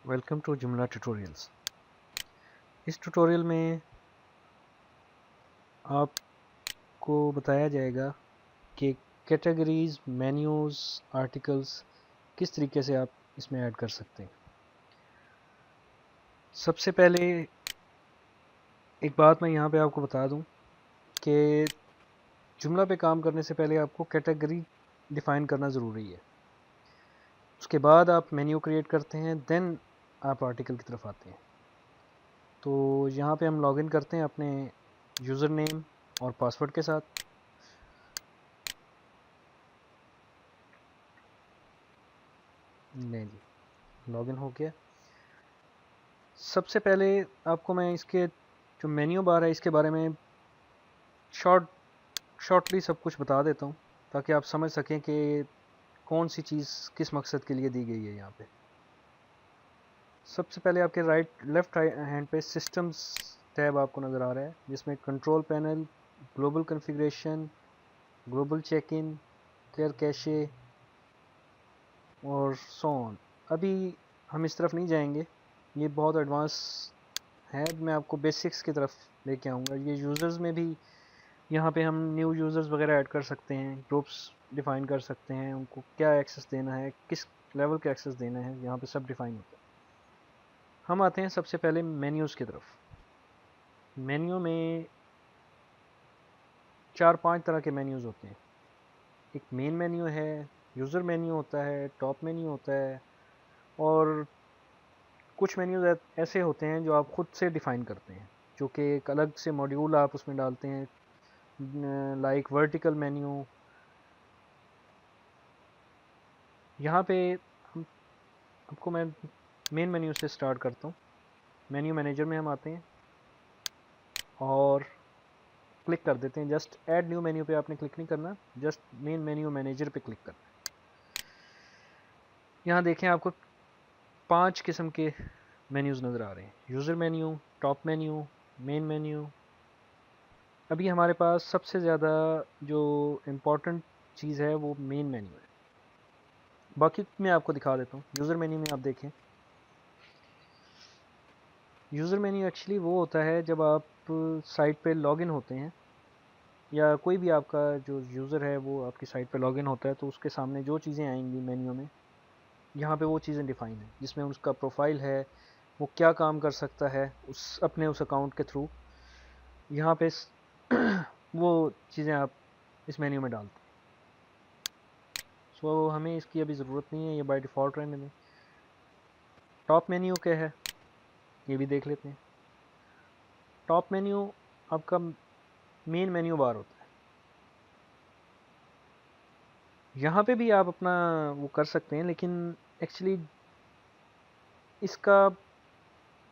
Welcome to जुमला tutorials. इस tutorial में आपको बताया जाएगा कि कैटेगरीज, मेन्यूज़, आर्टिकल्स किस तरीके से आप इसमें ऐड कर सकते हैं। सबसे पहले एक बात मैं यहाँ पे आपको बता दूँ कि जुमला पे काम करने से पहले आपको कैटेगरी डिफ़ाइन करना ज़रूरी है। उसके बाद आप मेन्यू क्रिएट करते हैं, देन आप आर्टिकल की तरफ आते हैं। तो यहाँ पे हम लॉगिन करते हैं अपने यूज़र नेम और पासवर्ड के साथ। नहीं जी, लॉगिन हो गया। सबसे पहले आपको मैं इसके जो मेन्यू बार है इसके बारे में शॉर्टली सब कुछ बता देता हूँ ताकि आप समझ सकें कि कौन सी चीज़ किस मकसद के लिए दी गई है। यहाँ पे सबसे पहले आपके लेफ्ट हैंड पे सिस्टम्स टैब आपको नज़र आ रहा है, जिसमें control panel, global configuration, global check in, clear cache और सो ऑन। अभी हम इस तरफ नहीं जाएंगे, ये बहुत एडवांस है। मैं आपको बेसिक्स की तरफ लेके आऊँगा। ये यूज़र्स में भी यहाँ पे हम न्यू यूज़र्स वगैरह ऐड कर सकते हैं, ग्रुप्स डिफ़ाइन कर सकते हैं, उनको क्या एक्सेस देना है, किस लेवल का एक्सेस देना है, यहाँ पे सब डिफ़ाइन होता है। हम आते हैं सबसे पहले मेन्यूज़ की तरफ। मेन्यू में 4-5 तरह के मेन्यूज़ होते हैं। एक मेन मेन्यू है, यूज़र मेन्यू होता है, टॉप मेन्यू होता है, और कुछ मेन्यूज़ ऐसे होते हैं जो आप खुद से डिफ़ाइन करते हैं, जो कि एक अलग से मॉड्यूल आप उसमें डालते हैं, लाइक वर्टिकल मेन्यू। यहाँ पे हम आपको मैं मेन मेन्यू से स्टार्ट करता हूँ। मेन्यू मैनेजर में हम आते हैं और क्लिक कर देते हैं। जस्ट ऐड न्यू मेन्यू पे आपने क्लिक नहीं करना, जस्ट मेन मेन्यू मैनेजर पे क्लिक करना है। यहाँ देखें आपको 5 किस्म के मेन्यूज़ नज़र आ रहे हैं: user menu, top menu, main menu. अभी हमारे पास सबसे ज़्यादा जो इम्पोर्टेंट चीज़ है वो मेन मेन्यू है। बाकी मैं आपको दिखा देता हूँ। यूज़र मेन्यू में आप देखें, यूज़र मेन्यू एक्चुअली वो होता है जब आप साइट पे लॉगिन होते हैं, या कोई भी आपका जो यूज़र है वो आपकी साइट पे लॉगिन होता है, तो उसके सामने जो चीज़ें आएंगी मेन्यू में, यहाँ पे वो चीज़ें डिफ़ाइन है, जिसमें उसका प्रोफाइल है, वो क्या काम कर सकता है उस अकाउंट के थ्रू। यहाँ पे वो चीज़ें आप इस मेन्यू में डालते हैं। सो हमें इसकी अभी ज़रूरत नहीं है, ये बाय डिफ़ॉल्ट रहने दें। टॉप मेन्यू क्या है ये भी देख लेते हैं। टॉप मेन्यू आपका मेन मेन्यू बार होता है। यहाँ पे भी आप अपना वो कर सकते हैं, लेकिन एक्चुअली इसका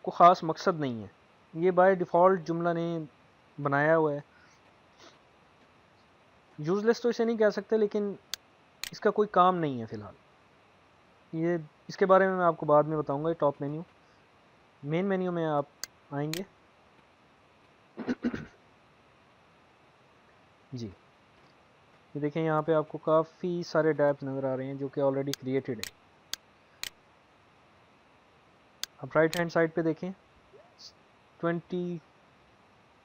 को ख़ास मकसद नहीं है, ये बाय डिफ़ॉल्ट जुमला ने बनाया हुआ है। यूज़लेस तो इसे नहीं कह सकते, लेकिन इसका कोई काम नहीं है फ़िलहाल। ये इसके बारे में मैं आपको बाद में बताऊंगा। ये टॉप मेन्यू, मेन मेन्यू में आप आएंगे जी, ये देखें यहाँ पे आपको काफ़ी सारे टैब्स नज़र आ रहे हैं जो कि ऑलरेडी क्रिएटेड है। आप राइट हैंड साइड पे देखें, 20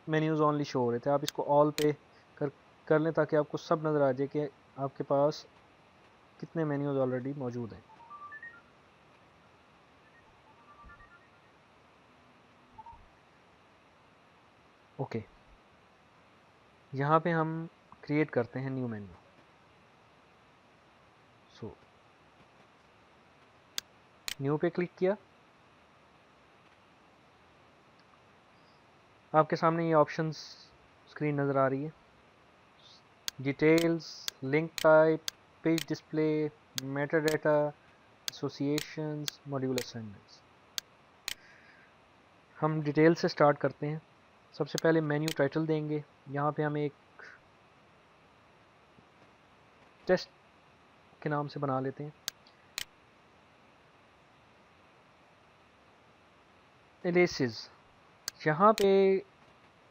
मेन्यूज़ ओनली शो हो रहे थे। आप इसको ऑल पे कर लें ताकि आपको सब नज़र आ जाए कि आपके पास कितने मेन्यूज़ ऑलरेडी मौजूद हैं। ओके, यहाँ पे हम क्रिएट करते हैं न्यू मेन्यू। सो न्यू पे क्लिक किया, आपके सामने ये ऑप्शंस स्क्रीन नज़र आ रही है: details, link type, page display, Meta data, associations, module assignments. हम डिटेल से स्टार्ट करते हैं। सबसे पहले मेन्यू टाइटल देंगे। यहाँ पे हम एक टेस्ट के नाम से बना लेते हैं, एलिसिस। यहाँ पे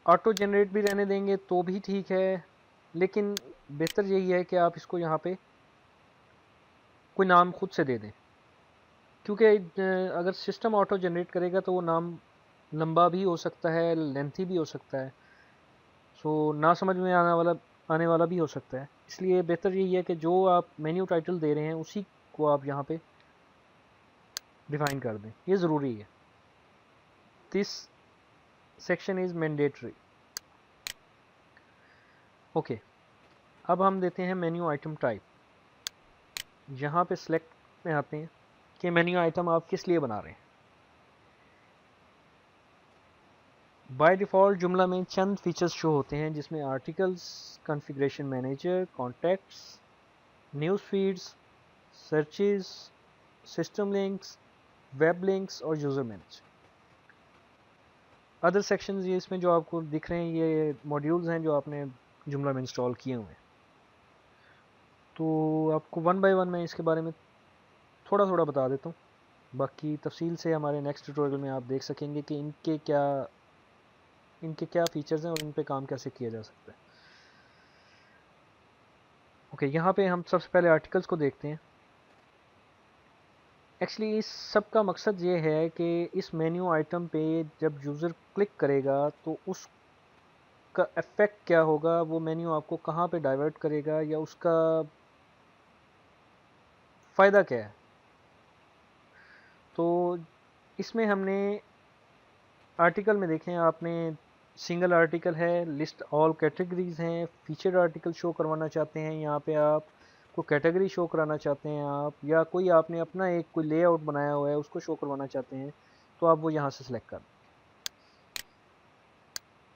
ऑटो जनरेट भी रहने देंगे तो भी ठीक है, लेकिन बेहतर यही है कि आप इसको यहाँ पे कोई नाम खुद से दे दें। क्योंकि अगर सिस्टम ऑटो जनरेट करेगा तो वो नाम लंबा भी हो सकता है, लेंथी भी हो सकता है, सो ना समझ में आने वाला भी हो सकता है। इसलिए बेहतर यही है कि जो आप मेन्यू टाइटल दे रहे हैं उसी को आप यहाँ पे डिफाइन कर दें, ये ज़रूरी है। This section is mandatory. Okay, अब हम देते हैं मेन्यू आइटम टाइप। यहाँ पे सिलेक्ट में आते हैं कि मेन्यू आइटम आप किस लिए बना रहे हैं। बाय डिफ़ॉल्ट जुमला में चंद फीचर्स शो होते हैं, जिसमें articles, configuration manager, contacts, news feeds, searches, system links, web links और यूज़र मैनेज। अदर सेक्शंस ये इसमें जो आपको दिख रहे हैं ये मॉड्यूल्स हैं जो आपने जुमला में इंस्टॉल किए हुए हैं। तो आपको वन बाय वन मैं इसके बारे में थोड़ा थोड़ा बता देता हूँ, बाकी तफसील से हमारे नेक्स्ट ट्यूटोरियल में आप देख सकेंगे कि इनके क्या फीचर्स हैं और इन पे काम कैसे किया जा सकता है। ओके, यहाँ पे हम सबसे पहले आर्टिकल्स को देखते हैं। एक्चुअली इस सब का मकसद ये है कि इस मेन्यू आइटम पे जब यूज़र क्लिक करेगा तो उसका इफ़ेक्ट क्या होगा, वो मेन्यू आपको कहाँ पे डाइवर्ट करेगा या उसका फ़ायदा क्या है। तो इसमें हमने आर्टिकल में देखें आपने, सिंगल आर्टिकल है, लिस्ट ऑल कैटेगरीज हैं, फीचर्ड आर्टिकल शो करवाना चाहते हैं, यहाँ पे आप को कैटेगरी शो कराना चाहते हैं आप, या कोई आपने अपना एक कोई लेआउट बनाया हुआ है उसको शो करवाना चाहते हैं, तो आप वो यहाँ से सिलेक्ट कर।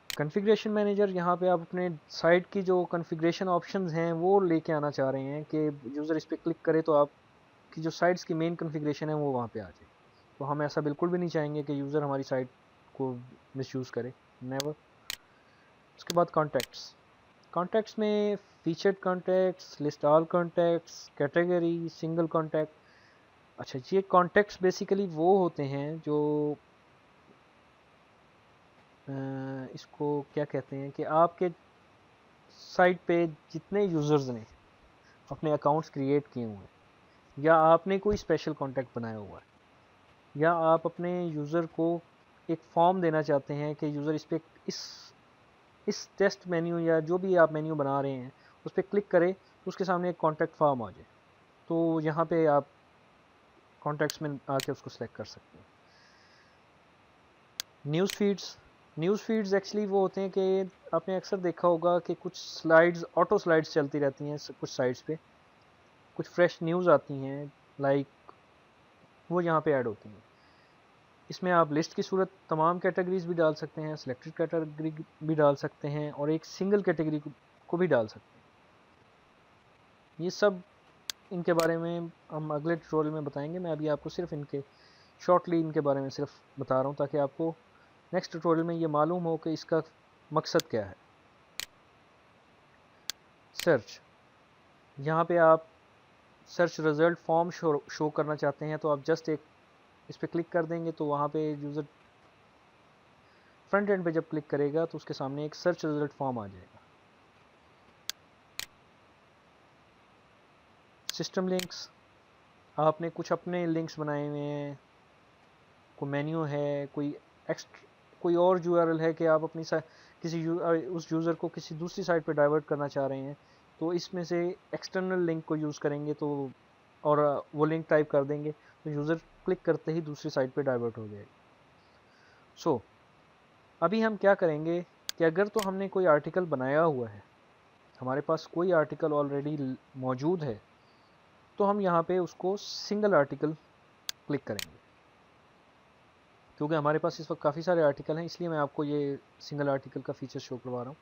कॉन्फ़िगरेशन मैनेजर, यहाँ पे आप अपने साइट की जो कॉन्फ़िगरेशन ऑप्शंस हैं वो लेके आना चाह रहे हैं कि यूज़र इस पर क्लिक करे तो आपकी जो साइट्स की मेन कॉन्फ़िगरेशन है वो वहाँ पे आ जाए। तो हम ऐसा बिल्कुल भी नहीं चाहेंगे कि यूज़र हमारी साइट को मिसयूज़ करे, नेवर। उसके बाद कॉन्टैक्ट्स, कॉन्टैक्ट्स में featured contacts, list all contacts, category, single contact. अच्छा, ये कॉन्टैक्ट्स बेसिकली वो होते हैं जो इसको क्या कहते हैं कि आपके साइट पे जितने यूज़र्स ने अपने अकाउंट्स क्रिएट किए हुए हैं, या आपने कोई स्पेशल कॉन्टैक्ट बनाया हुआ है, या आप अपने यूज़र को एक फॉर्म देना चाहते हैं कि यूज़र इस टेस्ट मेन्यू या जो भी आप मेन्यू बना रहे हैं उस पर क्लिक करे तो उसके सामने एक कॉन्टैक्ट फॉर्म आ जाए, तो यहाँ पे आप कॉन्टैक्ट्स में आके उसको सेलेक्ट कर सकते हैं। न्यूज़ फीड्स एक्चुअली वो होते हैं कि आपने अक्सर देखा होगा कि कुछ स्लाइड्स, ऑटो स्लाइड्स चलती रहती हैं कुछ साइट्स पे, कुछ फ्रेश न्यूज़ आती हैं, लाइक वो यहाँ पे ऐड होती हैं। इसमें आप लिस्ट की सूरत तमाम कैटेगरीज भी डाल सकते हैं, सिलेक्टेड कैटेगरी भी डाल सकते हैं, और एक सिंगल कैटेगरी को भी डाल सकते हैं। ये सब इनके बारे में हम अगले ट्यूटोरियल में बताएंगे। मैं अभी आपको सिर्फ शॉर्टली इनके बारे में सिर्फ बता रहा हूँ ताकि आपको नेक्स्ट ट्यूटोरियल में ये मालूम हो कि इसका मकसद क्या है। सर्च, यहाँ पे आप सर्च रिज़ल्ट फॉर्म शो करना चाहते हैं तो आप जस्ट एक इस पर क्लिक कर देंगे तो वहाँ पे यूज़र फ्रंट एंड पे जब क्लिक करेगा तो उसके सामने एक सर्च रिज़ल्ट फॉर्म आ जाएगा। सिस्टम लिंक्स, आपने कुछ अपने लिंक्स बनाए हुए हैं, कोई मेन्यू है, कोई और यूआरएल है कि आप अपनी उस यूज़र को किसी दूसरी साइट पे डाइवर्ट करना चाह रहे हैं, तो इसमें से एक्सटर्नल लिंक को यूज़ करेंगे तो, और वो लिंक टाइप कर देंगे तो यूज़र क्लिक करते ही दूसरी साइट पे डाइवर्ट हो जाएगा। सो अभी हम क्या करेंगे कि अगर तो हमने कोई आर्टिकल बनाया हुआ है, हमारे पास कोई आर्टिकल ऑलरेडी मौजूद है, तो हम यहाँ पे उसको सिंगल आर्टिकल क्लिक करेंगे। क्योंकि हमारे पास इस वक्त काफ़ी सारे आर्टिकल हैं, इसलिए मैं आपको ये सिंगल आर्टिकल का फीचर शो करवा रहा हूँ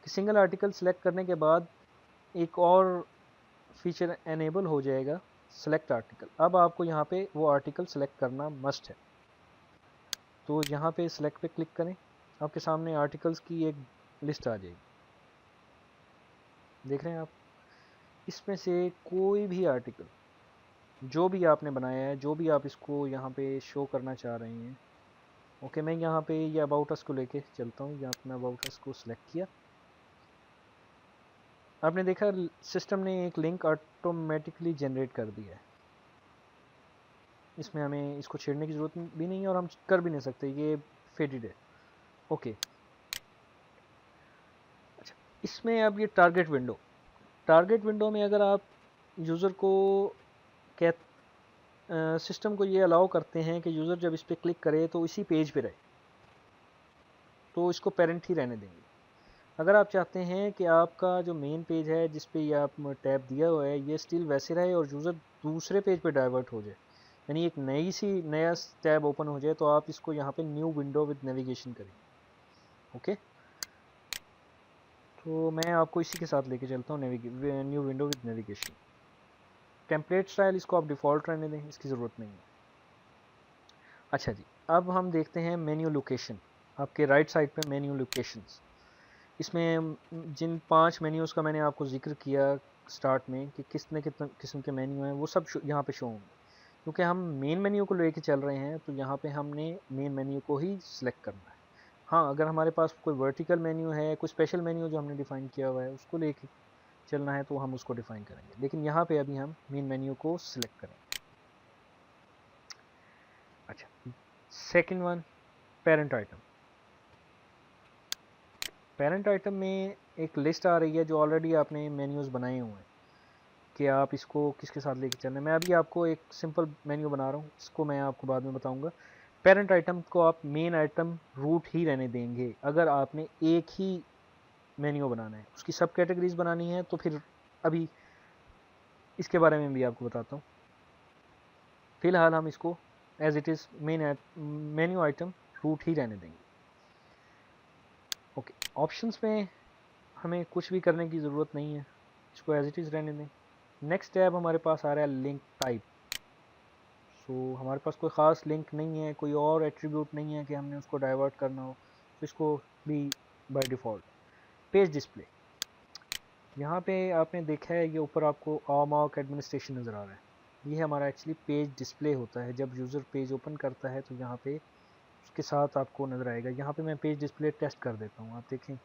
कि सिंगल आर्टिकल सेलेक्ट करने के बाद एक और फीचर एनेबल हो जाएगा, सेलेक्ट आर्टिकल। अब आपको यहाँ पे वो आर्टिकल सेलेक्ट करना मस्ट है। तो यहाँ पे सेलेक्ट पे क्लिक करें, आपके सामने आर्टिकल्स की एक लिस्ट आ जाएगी। देख रहे हैं आप, इसमें से कोई भी आर्टिकल जो भी आपने बनाया है, जो भी आप इसको यहाँ पे शो करना चाह रहे हैं। ओके, मैं यहाँ पे ये अबाउट अस को लेके चलता हूँ। यहाँ पे मैं अबाउट अस को सिलेक्ट किया, आपने देखा सिस्टम ने एक लिंक ऑटोमेटिकली जनरेट कर दिया है। इसमें हमें इसको छेड़ने की ज़रूरत भी नहीं है और हम कर भी नहीं सकते, ये फेडेड है। ओके, अच्छा, इसमें अब ये टारगेट विंडो में अगर आप यूज़र को क्या सिस्टम को ये अलाउ करते हैं कि यूज़र जब इस पर क्लिक करे तो इसी पेज पे रहे, तो इसको पेरेंट ही रहने देंगे। अगर आप चाहते हैं कि आपका जो मेन पेज है जिस पे ये आप टैब दिया हुआ है ये स्टिल वैसे रहे और यूज़र दूसरे पेज पे डाइवर्ट हो जाए, यानी एक नया टैब ओपन हो जाए, तो आप इसको यहाँ पे न्यू विंडो विद नेविगेशन करेंगे। ओके, तो मैं आपको इसी के साथ लेके चलता हूँ, new window with navigation. Template style इसको आप डिफ़ॉल्ट रहने दें, इसकी ज़रूरत नहीं है। अच्छा जी, अब हम देखते हैं मेन्यू लोकेशन। आपके राइट साइड पे मेन्यू लोकेशंस, इसमें जिन 5 मेन्यूज़ का मैंने आपको जिक्र किया स्टार्ट में कि कितने किस्म के मेन्यू हैं, वो सब यहाँ पे शो होंगे। क्योंकि हम मेन मेन्यू को लेके चल रहे हैं तो यहाँ पे हमने मेन मेन्यू को ही सिलेक्ट करना है। हाँ, अगर हमारे पास कोई वर्टिकल मेन्यू है, कोई स्पेशल मेन्यू जो हमने डिफ़ाइन किया हुआ है उसको लेके चलना है तो हम उसको डिफ़ाइन करेंगे, लेकिन यहाँ पे अभी हम मेन मेन्यू को सिलेक्ट करेंगे। अच्छा, second one, parent item. Parent item में एक लिस्ट आ रही है जो ऑलरेडी आपने मेन्यूज़ बनाए हुए हैं कि आप इसको किसके साथ लेके चलना है। मैं अभी आपको एक सिंपल मेन्यू बना रहा हूँ, इसको मैं आपको बाद में बताऊँगा। पेरेंट आइटम को आप मेन आइटम रूट ही रहने देंगे अगर आपने एक ही मेन्यू बनाना है। उसकी सब कैटेगरीज बनानी है तो फिर अभी इसके बारे में भी आपको बताता हूँ। फिलहाल हम इसको as it is menu item root ही रहने देंगे। ओके, ऑप्शंस में हमें कुछ भी करने की ज़रूरत नहीं है, इसको एज इट इज़ रहने दें। नेक्स्ट टैब हमारे पास आ रहा है लिंक टाइप। सो हमारे पास कोई ख़ास लिंक नहीं है, कोई और एट्रीब्यूट नहीं है कि हमने उसको डाइवर्ट करना हो, तो इसको भी बाय डिफ़ॉल्ट। पेज डिस्प्ले, यहाँ पे आपने देखा है ये ऊपर आपको आर्क एडमिनिस्ट्रेशन नज़र आ रहा है, ये हमारा एक्चुअली पेज डिस्प्ले होता है। जब यूज़र पेज ओपन करता है तो यहाँ पे उसके साथ आपको नज़र आएगा। यहाँ पे मैं पेज डिस्प्ले टेस्ट कर देता हूँ, आप देखें।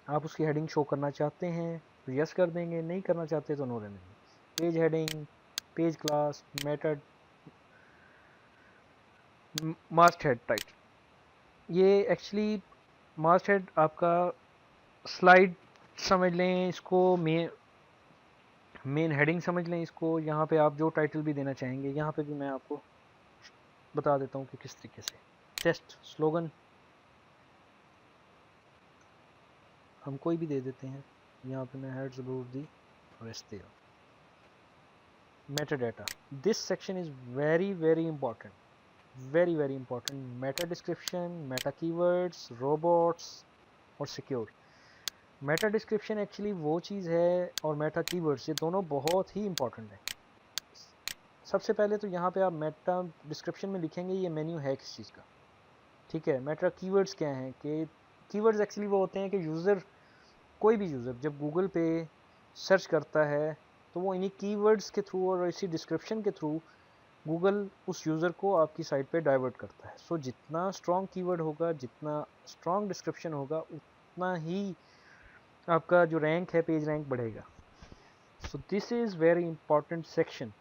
आप उसकी हेडिंग शो करना चाहते हैं तो यस कर देंगे, नहीं करना चाहते तो नो रहने देंगे। Page heading, page class, method, masthead type, ये एक्चुअली मास्ट हेड आपका स्लाइड समझ लें इसको, मेन हेडिंग समझ लें इसको। यहाँ पे आप जो टाइटल भी देना चाहेंगे, यहाँ पे भी मैं आपको बता देता हूँ कि किस तरीके से। टेस्ट स्लोगन हम कोई भी दे देते हैं, यहाँ पे मैं हेड्स अबाउट दी रेस्ट दे रहा हूँ। Meta data, this section is very very important, very important. Meta description, Meta keywords, robots और सिक्योर। मेटा डिस्क्रिप्शन एक्चुअली वो चीज़ है और मेटा कीवर्ड्स, ये दोनों बहुत ही इंपॉर्टेंट है। सबसे पहले तो यहाँ पे आप मेटा डिस्क्रिप्शन में लिखेंगे ये मेन्यू है किस चीज़ का, ठीक है। मेटा कीवर्ड्स क्या हैं कि कीवर्ड्स एक्चुअली वो होते हैं कि यूज़र, कोई भी यूज़र जब गूगल पे सर्च करता है तो वो इन्हीं कीवर्ड्स के थ्रू और इसी डिस्क्रिप्शन के थ्रू गूगल उस यूज़र को आपकी साइट पे डाइवर्ट करता है। सो जितना स्ट्रॉन्ग कीवर्ड होगा, जितना स्ट्रॉन्ग डिस्क्रिप्शन होगा, उतना ही आपका जो रैंक है, पेज रैंक बढ़ेगा। So this is very important section.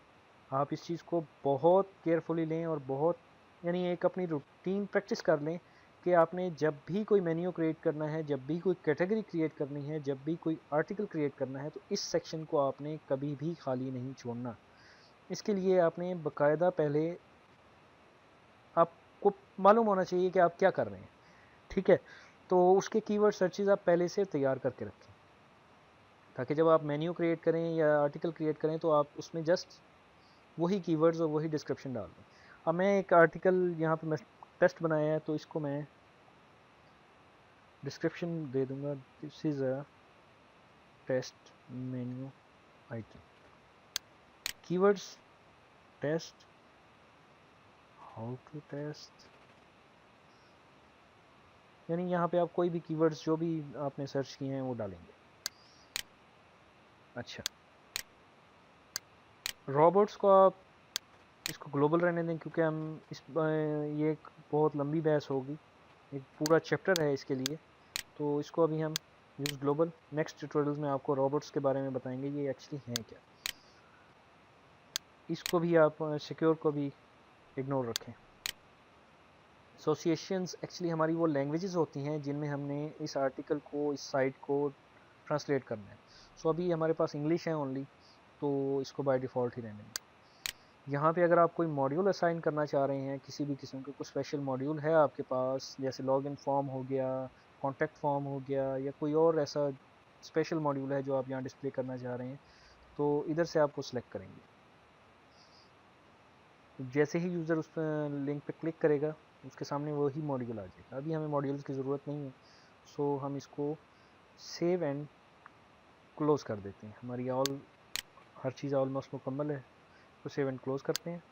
आप इस चीज़ को बहुत केयरफुली लें और बहुत, यानी एक अपनी रूटीन प्रैक्टिस कर लें कि आपने जब भी कोई मेन्यू क्रिएट करना है, जब भी कोई कैटेगरी क्रिएट करनी है, जब भी कोई आर्टिकल क्रिएट करना है, तो इस सेक्शन को आपने कभी भी खाली नहीं छोड़ना। इसके लिए आपने बाकायदा पहले आपको मालूम होना चाहिए कि आप क्या कर रहे हैं, ठीक है। तो उसके कीवर्ड सर्चेज आप पहले से तैयार करके रखें ताकि जब आप मेन्यू क्रिएट करें या आर्टिकल क्रिएट करें तो आप उसमें जस्ट वही कीवर्ड्स और वही डिस्क्रिप्शन डाल दें। अब मैं एक आर्टिकल यहाँ पे मैं टेस्ट बनाया है तो इसको मैं डिस्क्रिप्शन दे दूंगा, this is a test menu item, keywords test, how to test, यानी यहाँ पे आप कोई भी कीवर्ड्स जो भी आपने सर्च किए हैं वो डालेंगे। अच्छा, रोबोट्स को आप इसको ग्लोबल रहने दें क्योंकि हम ये एक बहुत लंबी बहस होगी, एक पूरा चैप्टर है इसके लिए, तो इसको अभी हम यूज़ ग्लोबल। नेक्स्ट ट्यूटोरियल्स में आपको रोबोट्स के बारे में बताएंगे ये एक्चुअली हैं क्या। इसको भी आप सिक्योर को भी इग्नोर रखें। एसोसिएशंस एक्चुअली हमारी वो लैंग्वेजेस होती हैं जिनमें हमने इस आर्टिकल को, इस साइट को ट्रांसलेट करना है। सो अभी हमारे पास इंग्लिश है ओनली, तो इसको बाय डिफ़ॉल्ट ही रहने दें। यहाँ पे अगर आप कोई मॉड्यूल असाइन करना चाह रहे हैं, किसी भी किस्म का कोई स्पेशल मॉड्यूल है आपके पास, जैसे लॉगिन फॉर्म हो गया, कॉन्टैक्ट फॉर्म हो गया, या कोई और ऐसा स्पेशल मॉड्यूल है जो आप यहाँ डिस्प्ले करना चाह रहे हैं, तो इधर से आपको सिलेक्ट करेंगे। तो जैसे ही यूज़र उस पर लिंक पे क्लिक करेगा, उसके सामने वही मॉड्यूल आ जाएगा। अभी हमें मॉड्यूल्स की ज़रूरत नहीं है, सो हम इसको सेव एंड क्लोज कर देते हैं। हमारी हर चीज़ ऑलमोस्ट मुकम्मल है, तो सेव एंड क्लोज करते हैं।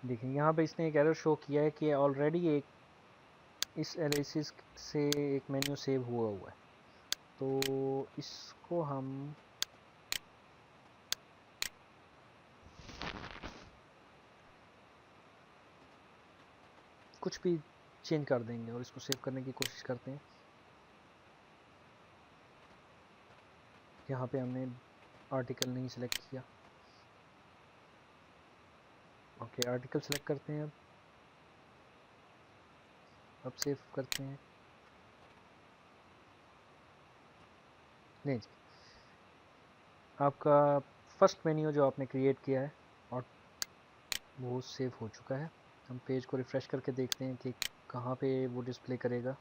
देखिए यहाँ पे इसने एक एरर शो किया है कि ऑलरेडी एक इस एनालिसिस से एक मेन्यू सेव हुआ है। तो इसको हम कुछ भी चेंज कर देंगे और इसको सेव करने की कोशिश करते हैं। यहाँ पे हमने आर्टिकल नहीं सिलेक्ट किया। ओके, आर्टिकल सेलेक्ट करते हैं। अब सेव करते हैं। नहीं जी, आपका फर्स्ट मेन्यू जो आपने क्रिएट किया है और वो सेव हो चुका है। हम पेज को रिफ़्रेश करके देखते हैं कि कहाँ पे वो डिस्प्ले करेगा।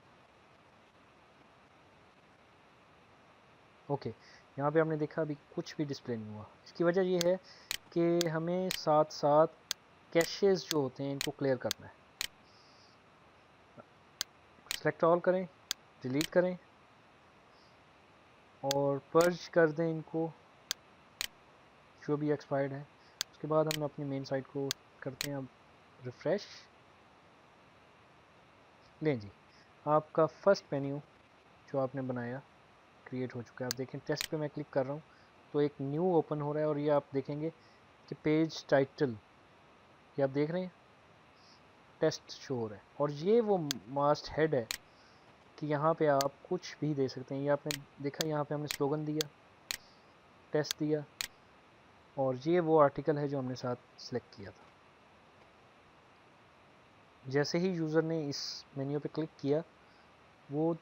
ओके, यहाँ पे हमने देखा अभी कुछ भी डिस्प्ले नहीं हुआ। इसकी वजह ये है कि हमें साथ साथ कैशेस जो होते हैं इनको क्लियर करना है। सेलेक्ट ऑल करें, डिलीट करें और पर्ज कर दें इनको जो भी एक्सपायर्ड है। उसके बाद हम अपनी मेन साइट को करते हैं अब रिफ़्रेश। लें जी, आपका फर्स्ट मेन्यू जो आपने बनाया क्रिएट हो चुका है। आप देखें टेस्ट पे मैं क्लिक कर रहा हूँ तो एक न्यू ओपन हो रहा है और ये आप देखेंगे कि पेज टाइटल, ये आप देख रहे हैं टेस्ट शो हो रहा है। और ये वो मास्ट हेड है कि यहाँ पे आप कुछ भी दे सकते हैं। ये आपने देखा, यहाँ पे हमने स्लोगन दिया, टेस्ट दिया, और ये वो आर्टिकल है जो हमने साथ सेलेक्ट किया था। जैसे ही यूज़र ने इस मेन्यू पे क्लिक किया, वो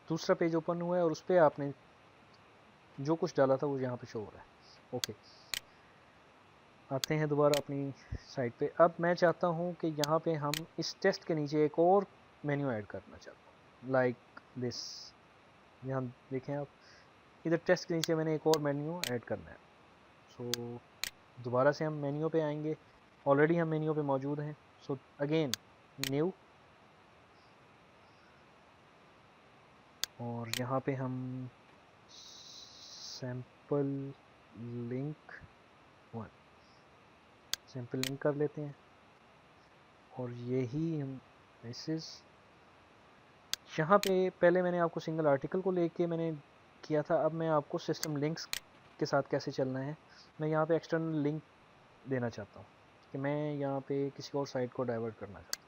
दूसरा पेज ओपन हुआ है और उस पर आपने जो कुछ डाला था वो यहाँ पे शो हो रहा है। ओके, आते हैं दोबारा अपनी साइट पे। अब मैं चाहता हूँ कि यहाँ पे हम इस टेस्ट के नीचे एक और मेन्यू ऐड करना चाहता हूँ, लाइक दिस। यहाँ देखें आप, इधर टेस्ट के नीचे मैंने एक और मेन्यू ऐड करना है। सो दोबारा से हम मेन्यू पे आएंगे। ऑलरेडी हम मेन्यू पे मौजूद हैं। सो अगेन न्यू, और यहाँ पे हम सैम्पल लिंक 1 सैम्पल लिंक कर लेते हैं। और यही हम बेसिस, यहाँ पे पहले मैंने आपको सिंगल आर्टिकल को लेके मैंने किया था। अब मैं आपको सिस्टम लिंक्स के साथ कैसे चलना है, मैं यहाँ पे एक्सटर्नल लिंक देना चाहता हूँ कि मैं यहाँ पे किसी और साइट को डाइवर्ट करना चाहता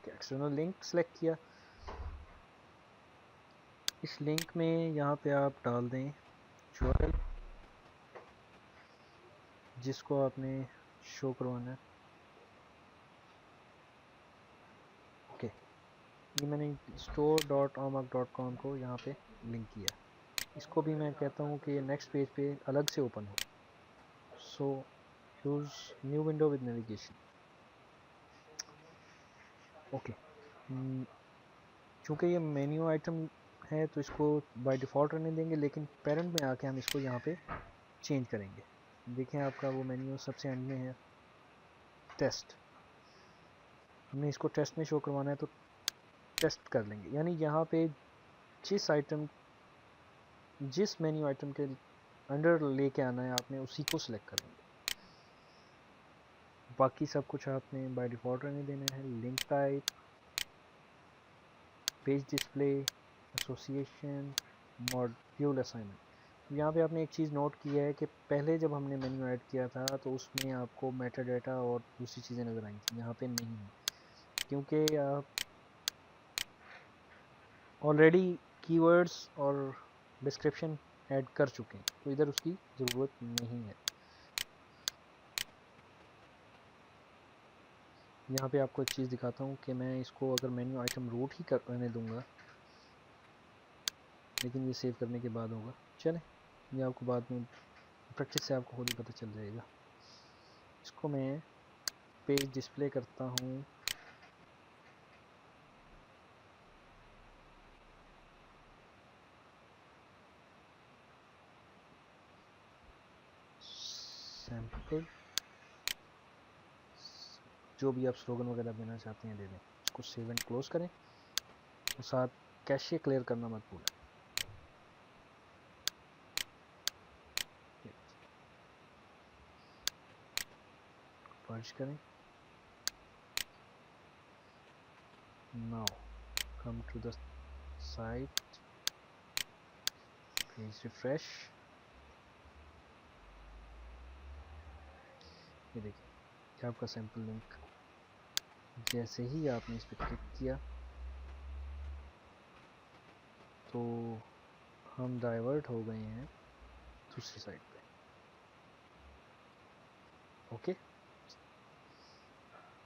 हूँ। एक्सटर्नल लिंक सेलेक्ट किया। इस लिंक में यहाँ पे आप डाल दें URL जिसको आपने शो करवाना है। ओके, ये मैंने store.amag.com को यहाँ पे लिंक किया। इसको भी मैं कहता हूँ कि नेक्स्ट पेज पे अलग से ओपन हो। So use new window with navigation. Okay, चूँकि ये मेन्यू आइटम है तो इसको बाय डिफ़ॉल्ट रहने देंगे, लेकिन पेरेंट में आके हम इसको यहाँ पे चेंज करेंगे। देखें आपका वो मेन्यू सबसे एंड में है, टेस्ट। हमने इसको टेस्ट में शो करवाना है तो टेस्ट कर लेंगे। यानी यहाँ पे जिस मेन्यू आइटम के अंडर लेके आना है आपने उसी को सिलेक्ट कर लेंगे। बाकी सब कुछ आपने बाय डिफ़ॉल्ट रहने देना है। Link type, page display, association, module assignment. यहाँ पे आपने एक चीज़ नोट की है कि पहले जब हमने मेन्यू ऐड किया था तो उसमें आपको मेटा डाटा और दूसरी चीज़ें नज़र आई थी, यहाँ पे नहीं है। क्योंकि आप ऑलरेडी कीवर्ड्स और डिस्क्रिप्शन ऐड कर चुके हैं, तो इधर उसकी ज़रूरत नहीं है। यहाँ पे आपको एक चीज़ दिखाता हूँ कि मैं इसको अगर मेन्यू आइटम रूट ही करने दूंगा, लेकिन ये सेव करने के बाद होगा। चलें, ये आपको बाद में प्रैक्टिस से आपको खुद ही पता चल जाएगा। इसको मैं पेज डिस्प्ले करता हूँ, सैम्पल, जो भी आप स्लोगन वगैरह देना चाहते हैं दे दें। इसको सेव एंड क्लोज करें और साथ कैशे क्लियर करना मत भूलें। पर्च करें। Now come to the site, page refresh. ये देखिए, क्या आपका सैम्पल लिंक, जैसे ही आपने इस पर क्लिक किया तो हम डाइवर्ट हो गए हैं दूसरी साइड पे। ओके,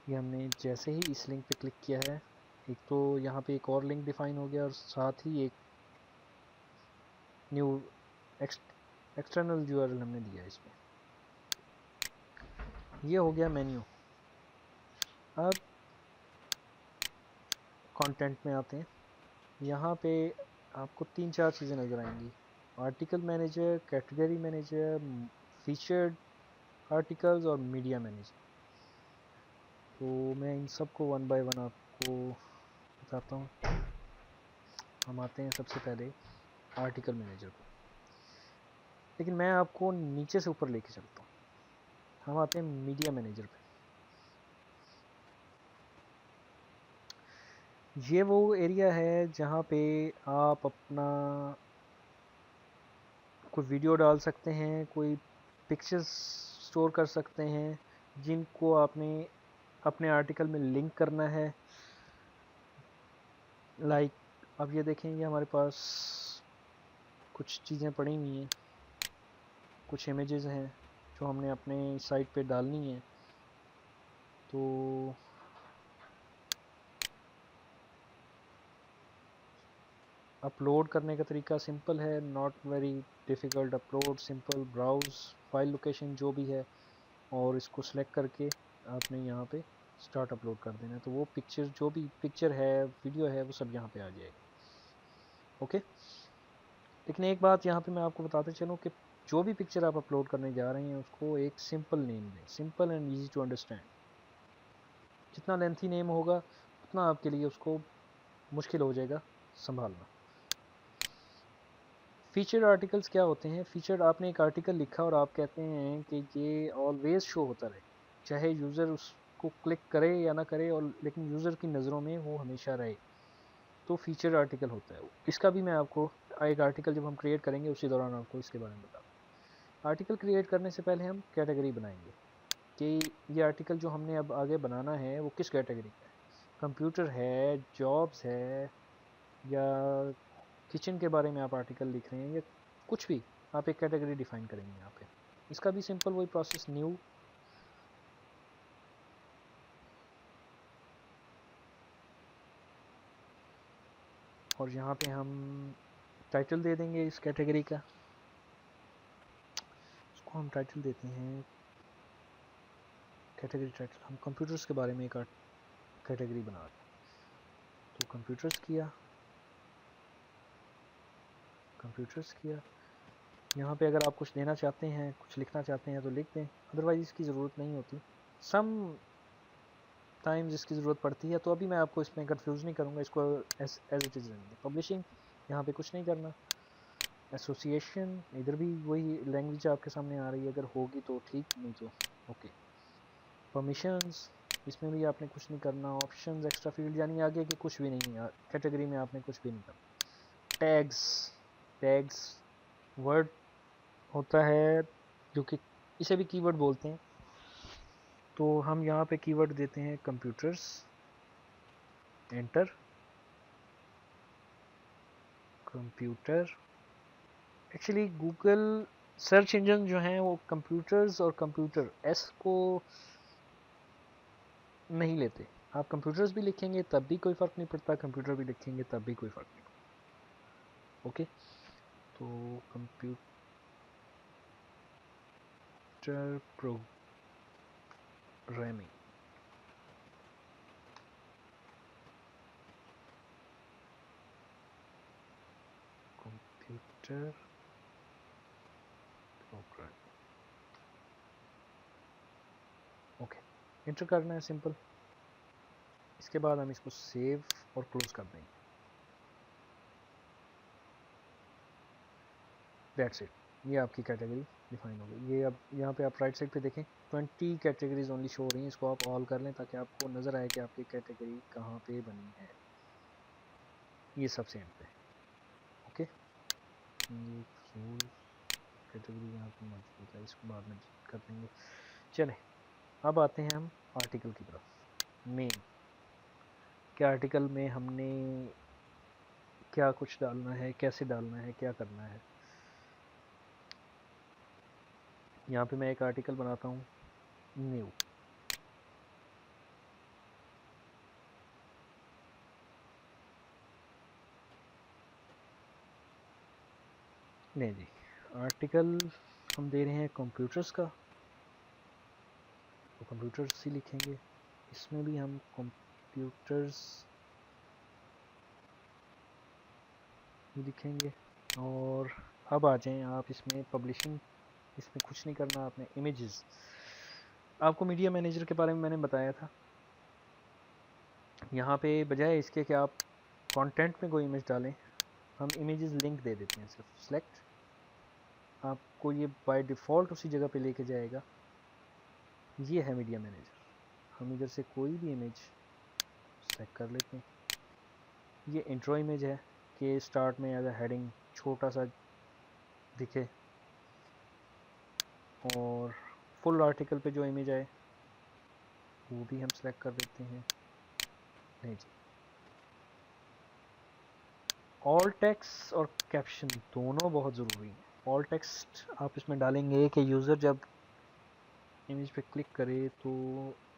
ये हमने जैसे ही इस लिंक पे क्लिक किया है, एक तो यहाँ पे एक और लिंक डिफाइन हो गया और साथ ही एक न्यू एक्सटर्नल यूआरएल हमने दिया इसमें। ये हो गया मेन्यू। अब कंटेंट में आते हैं। यहाँ पे आपको 3-4 चीज़ें नज़र आएंगी, article manager, category manager, featured articles और मीडिया मैनेजर। तो मैं इन सब को वन बाय वन आपको बताता हूँ। हम आते हैं सबसे पहले आर्टिकल मैनेजर को, लेकिन मैं आपको नीचे से ऊपर लेके चलता हूँ। हम आते हैं मीडिया मैनेजर पे। ये वो एरिया है जहाँ पे आप अपना कोई वीडियो डाल सकते हैं, कोई पिक्चर्स स्टोर कर सकते हैं जिनको आपने अपने आर्टिकल में लिंक करना है। लाइक अब ये देखें, ये हमारे पास कुछ चीज़ें पड़ी हुई हैं, कुछ इमेजेस हैं जो हमने अपने साइट पे डालनी है। तो अपलोड करने का तरीका सिंपल है, not very difficult. Upload simple, browse file location जो भी है और इसको सेलेक्ट करके आपने यहाँ पे स्टार्ट अपलोड कर देना है। तो वो पिक्चर, जो भी पिक्चर है, वीडियो है, वो सब यहाँ पे आ जाएगा। ओके, लेकिन एक बात यहाँ पे मैं आपको बताते चलूँ कि जो भी पिक्चर आप अपलोड करने जा रहे हैं उसको एक सिंपल नेम दें, simple and easy to understand. जितना लेंथी नेम होगा उतना आपके लिए उसको मुश्किल हो जाएगा संभालना। फीचर्ड आर्टिकल्स क्या होते हैं? फीचर्ड, आपने एक आर्टिकल लिखा और आप कहते हैं कि ये ऑलवेज शो होता रहे, चाहे यूज़र उसको क्लिक करे या ना करे, और लेकिन यूज़र की नज़रों में वो हमेशा रहे, तो फीचर्ड आर्टिकल होता है वो। इसका भी मैं आपको एक आर्टिकल जब हम क्रिएट करेंगे उसी दौरान आपको इसके बारे में बताऊँ। आर्टिकल क्रिएट करने से पहले हम कैटेगरी बनाएंगे कि ये आर्टिकल जो हमने अब आगे बनाना है वो किस कैटेगरी का है। कंप्यूटर है, जॉब्स है, या किचन के बारे में आप आर्टिकल लिख रहे हैं, या कुछ भी, आप एक कैटेगरी डिफाइन करेंगे यहाँ पे। इसका भी सिंपल वही प्रोसेस, न्यू, और यहाँ पे हम टाइटल दे देंगे इस कैटेगरी का। इसको हम टाइटल देते हैं कैटेगरी टाइटल। हम कंप्यूटर्स के बारे में एक कैटेगरी बना रहे हैं, तो कंप्यूटर्स किया, कंप्यूटर्स किया। यहाँ पे अगर आप कुछ देना चाहते हैं, कुछ लिखना चाहते हैं तो लिख दें, अदरवाइज़ इसकी ज़रूरत नहीं होती। सम टाइम्स इसकी ज़रूरत पड़ती है, तो अभी मैं आपको इसमें कंफ्यूज नहीं करूँगा, इसको एज इट इज़ रहने दें। पब्लिशिंग, यहाँ पे कुछ नहीं करना। एसोसिएशन, इधर भी वही लैंग्वेज आपके सामने आ रही है, अगर होगी तो ठीक, नहीं तो ओके। परमिशंस, इसमें भी आपने कुछ नहीं करना। ऑप्शंस, एक्स्ट्रा फील्ड, यानी आगे के कुछ भी नहीं है, कैटेगरी में आपने कुछ भी नहीं करना। टैग्स, टैग्स वर्ड होता है जो कि इसे भी कीवर्ड बोलते हैं, तो हम यहाँ पे कीवर्ड देते हैं computers, enter, computer. Actually Google search engine जो हैं वो कंप्यूटर्स और कंप्यूटर एस को नहीं लेते। आप कंप्यूटर्स भी लिखेंगे तब भी कोई फ़र्क नहीं पड़ता, कंप्यूटर भी लिखेंगे तब भी कोई फ़र्क नहीं पड़ता। ओके, तो computer programming, computer programming, okay, inter करना है सिंपल। इसके बाद हम इसको सेव और क्लोज कर देंगे। दैट्स इट, ये आपकी कैटेगरी डिफाइन हो गई। ये अब यहाँ पे आप राइट साइड पे देखें 20 कैटेगरीज ओनली शो हो रही हैं। इसको आप ऑल कर लें ताकि आपको नज़र आए कि आपकी कैटेगरी कहाँ पे बनी है। ये सबसे एंड पे, ओके। ये फजूल कैटेगरी यहाँ पे मौजूद है, इसको बाद में कर देंगे। चलें, अब आते हैं हम आर्टिकल की तरफ। मेन क्या आर्टिकल में हमने क्या कुछ डालना है, कैसे डालना है, क्या करना है। यहाँ पे मैं एक आर्टिकल बनाता हूँ, न्यू। नहीं जी, आर्टिकल हम दे रहे हैं कंप्यूटर्स का, तो कंप्यूटर्स ही लिखेंगे। इसमें भी हम कंप्यूटर्स ही लिखेंगे। और अब आ जाएं आप इसमें पब्लिशिंग, इसमें कुछ नहीं करना आपने। इमेजेस, आपको मीडिया मैनेजर के बारे में मैंने बताया था। यहाँ पे बजाय इसके कि आप कंटेंट में कोई इमेज डालें, हम इमेजेस लिंक दे देते हैं। सिर्फ सेलेक्ट, आपको ये बाय डिफ़ॉल्ट उसी जगह पे लेके जाएगा। ये है मीडिया मैनेजर। हम इधर से कोई भी इमेज सेलेक्ट कर लेते हैं। ये इंट्रो इमेज है कि स्टार्ट में एज अ हेडिंग छोटा सा दिखे, और फुल आर्टिकल पे जो इमेज आए वो भी हम सेलेक्ट कर देते हैं। नहीं जी, ऑल टेक्स्ट और कैप्शन दोनों बहुत ज़रूरी हैं। ऑल टेक्स्ट आप इसमें डालेंगे कि यूज़र जब इमेज पे क्लिक करे तो,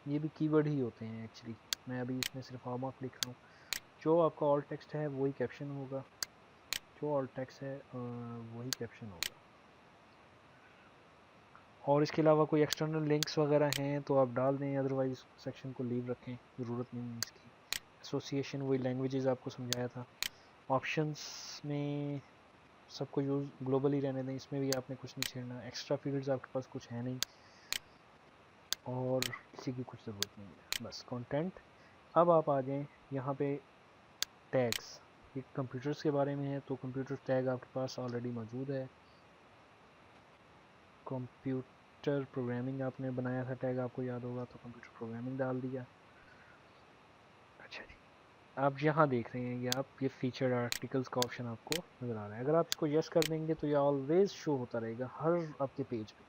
ये भी कीवर्ड ही होते हैं एक्चुअली। मैं अभी इसमें सिर्फ हॉलमार्क लिख रहा हूँ। जो आपका ऑल टेक्स्ट है वही कैप्शन होगा, जो ऑल टेक्स्ट है वही कैप्शन होगा। और इसके अलावा कोई एक्सटर्नल लिंक्स वगैरह हैं तो आप डाल दें, अदरवाइज सेक्शन को लीव रखें, ज़रूरत नहीं है इसकी। एसोसिएशन वही लैंग्वेजेस आपको समझाया था। ऑप्शंस में सबको यूज़ ग्लोबल ही रहने दें, इसमें भी आपने कुछ नहीं छेड़ना। एक्स्ट्रा फील्ड्स आपके पास कुछ है नहीं और किसी की कुछ ज़रूरत नहीं है, बस कंटेंट। अब आप आ जाएं यहाँ पे टैग्स। ये कंप्यूटर्स के बारे में है तो कंप्यूटर टैग आपके पास ऑलरेडी मौजूद है। कंप्यूटर प्रोग्रामिंग आपने बनाया था टैग, आपको याद होगा, तो कंप्यूटर प्रोग्रामिंग डाल दिया। अच्छा जी, आप यहाँ देख रहे हैं, ये आप ये फीचर्ड आर्टिकल्स का ऑप्शन आपको नज़र आ रहा है। अगर आप इसको यस कर देंगे तो ये ऑलवेज शो होता रहेगा हर आपके पेज पे।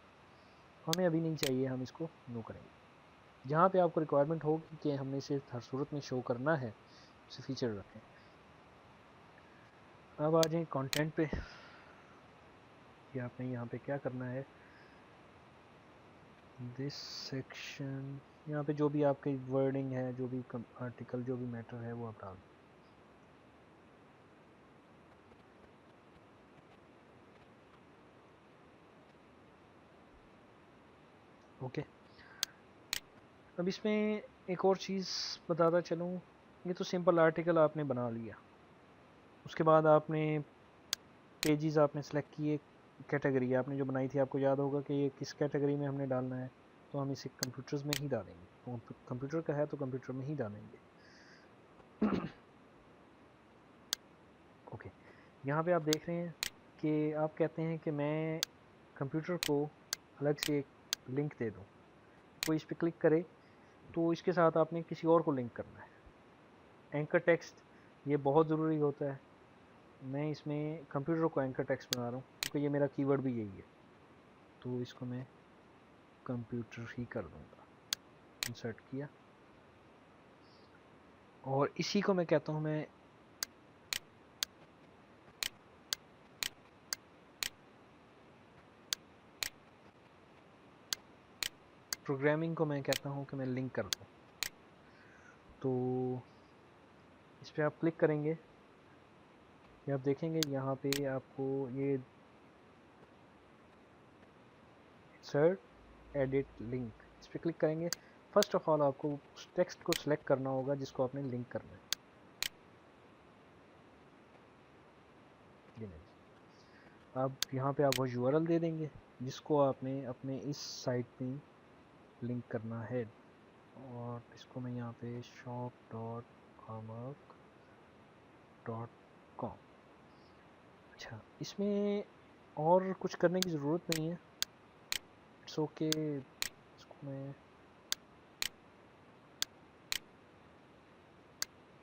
हमें अभी नहीं चाहिए, हम इसको नो करेंगे। जहाँ पे आपको रिक्वायरमेंट होगी कि हमने इसे हर सूरत में शो करना है, उसे फीचर रखें। अब आ जाए कंटेंट पे, कि आपने यहाँ पे क्या करना है। दिस सेक्शन, यहाँ पे जो भी आपकी वर्डिंग है, जो भी आर्टिकल, जो भी मैटर है वो आप डाल दें। ओके, अब इसमें एक और चीज़ बताता चलूँ। ये तो सिंपल आर्टिकल आपने बना लिया, उसके बाद आपने पेजेस आपने सेलेक्ट किए। कैटेगरी आपने जो बनाई थी, आपको याद होगा कि ये किस कैटेगरी में हमने डालना है, तो हम इसे कंप्यूटर्स में ही डालेंगे। तो कंप्यूटर का है तो कंप्यूटर में ही डालेंगे। ओके, यहाँ पे आप देख रहे हैं कि आप कहते हैं कि मैं कंप्यूटर को अलग से एक लिंक दे दूँ। कोई इस पर क्लिक करे तो इसके साथ आपने किसी और को लिंक करना है। एंकर टेक्स्ट ये बहुत ज़रूरी होता है। मैं इसमें कंप्यूटर को एंकर टेक्स्ट बना रहा हूँ क्योंकि ये मेरा कीवर्ड भी यही है, तो इसको मैं कंप्यूटर ही कर दूँगा। इंसर्ट किया और इसी को मैं कहता हूँ, मैं प्रोग्रामिंग को मैं कहता हूँ कि मैं लिंक कर दूँ। तो इस पर आप क्लिक करेंगे, ये आप देखेंगे यहाँ पे आपको ये इंसर्ट एडिट लिंक, इस पर क्लिक करेंगे। फर्स्ट ऑफ ऑल आपको उस टेक्स्ट को सिलेक्ट करना होगा जिसको आपने लिंक करना है। ये नहीं, अब यहाँ पे आप वो यूआरएल दे देंगे जिसको आपने अपने इस साइट में लिंक करना है। और इसको मैं यहाँ पे shop.armag.com। अच्छा, इसमें और कुछ करने की ज़रूरत नहीं है, इट्स ओके। इसको मैं,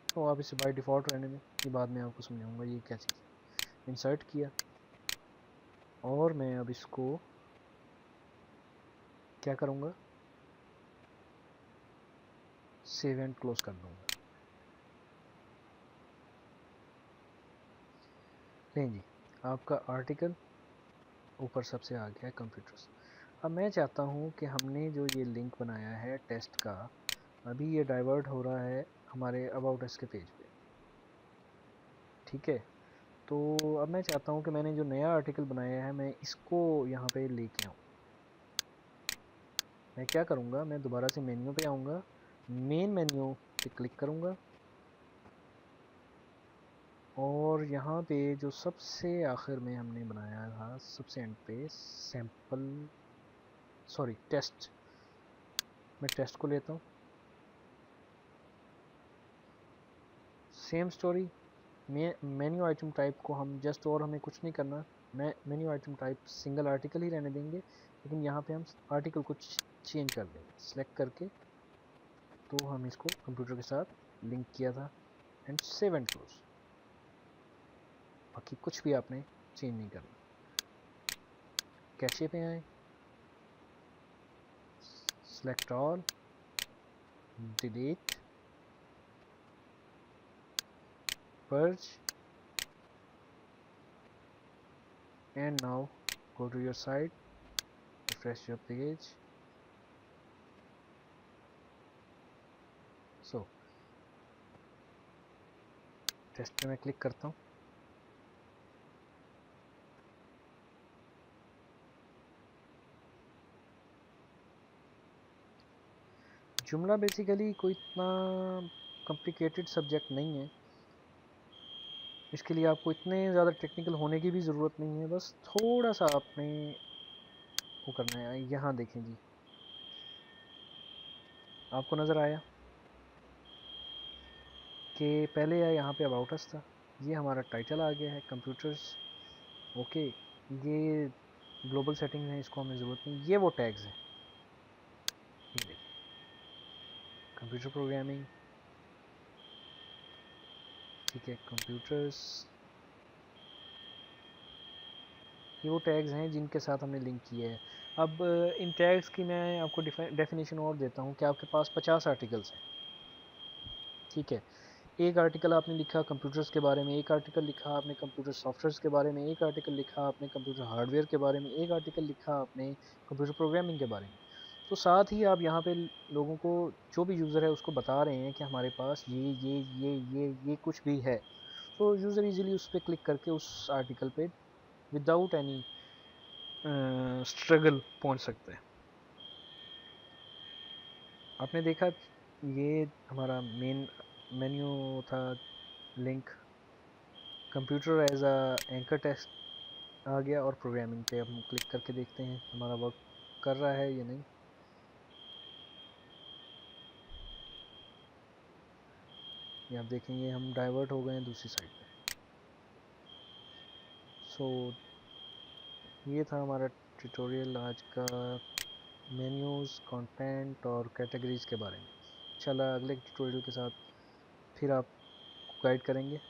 तो आप इसे बाय डिफ़ॉल्ट रहने दें, ये बाद में आपको समझाऊंगा ये क्या चीज़। इंसर्ट किया और मैं अब इसको क्या करूँगा, सेव एंड क्लोज कर दूँगा। नहीं जी, आपका आर्टिकल ऊपर सबसे आ गया है कंप्यूटर्स। अब मैं चाहता हूँ कि हमने जो ये लिंक बनाया है टेस्ट का, अभी ये डाइवर्ट हो रहा है हमारे अबाउट अस के पेज पे, ठीक है। तो अब मैं चाहता हूँ कि मैंने जो नया आर्टिकल बनाया है मैं इसको यहाँ पे लेके आऊँ। मैं क्या करूँगा, मैं दोबारा से मेन्यू पे आऊँगा, मेन मेन्यू पे क्लिक करूँगा और यहाँ पे जो सबसे आखिर में हमने बनाया था, सबसे एंड पे सैम्पल, सॉरी टेस्ट, मैं टेस्ट को लेता हूँ। Same story, menu item type को हम जस्ट, और हमें कुछ नहीं करना, मैं menu item type single article ही रहने देंगे, लेकिन यहाँ पे हम आर्टिकल को चेंज कर देंगे सेलेक्ट करके। तो हम इसको कंप्यूटर के साथ लिंक किया था एंड सेव एंड क्लोज, बाकी कुछ भी आपने चेंज नहीं करना। कैशे पे आए, select all, delete, purge, and now go to your site, refresh your page। so test पे मैं क्लिक करता हूँ, जुमला बेसिकली कोई इतना कॉम्प्लिकेटेड सब्जेक्ट नहीं है, इसके लिए आपको इतने ज़्यादा टेक्निकल होने की भी ज़रूरत नहीं है, बस थोड़ा सा आपने वो करना है। यहाँ देखें जी, आपको नज़र आया कि पहले यहाँ पे अबाउट अस था, ये हमारा टाइटल आ गया है कंप्यूटर्स, ओके। ये ग्लोबल सेटिंग है, इसको हमें ज़रूरत नहीं, ये वो टैग्स हैं, ये देखिए कंप्यूटर प्रोग्रामिंग, ठीक है, कंप्यूटर्स, ये वो टैग्स हैं जिनके साथ हमने लिंक किया है। अब इन टैग्स की मैं आपको डेफिनेशन और देता हूँ कि आपके पास 50 आर्टिकल्स हैं, ठीक है। एक आर्टिकल आपने लिखा कंप्यूटर्स के बारे में, एक आर्टिकल लिखा आपने कंप्यूटर सॉफ्टवेयर्स के बारे में, एक आर्टिकल लिखा आपने कंप्यूटर हार्डवेयर के बारे में, एक आर्टिकल लिखा आपने कंप्यूटर प्रोग्रामिंग के बारे में। तो साथ ही आप यहाँ पे लोगों को, जो भी यूज़र है उसको बता रहे हैं कि हमारे पास ये कुछ भी है। तो यूज़र इजीली उस पर क्लिक करके उस आर्टिकल पे विदाउट एनी स्ट्रगल पहुंच सकते हैं। आपने देखा, ये हमारा मेन मेन्यू था, link, computer as a anchor text आ गया, और प्रोग्रामिंग पे हम क्लिक करके देखते हैं हमारा वर्क कर रहा है या नहीं। ये आप देखेंगे हम डाइवर्ट हो गए हैं दूसरी साइड पे। सो ये था हमारा ट्यूटोरियल आज का, मेन्यूज़, कंटेंट और कैटेगरीज़ के बारे में। इंशाल्लाह अगले ट्यूटोरियल के साथ फिर आप गाइड करेंगे।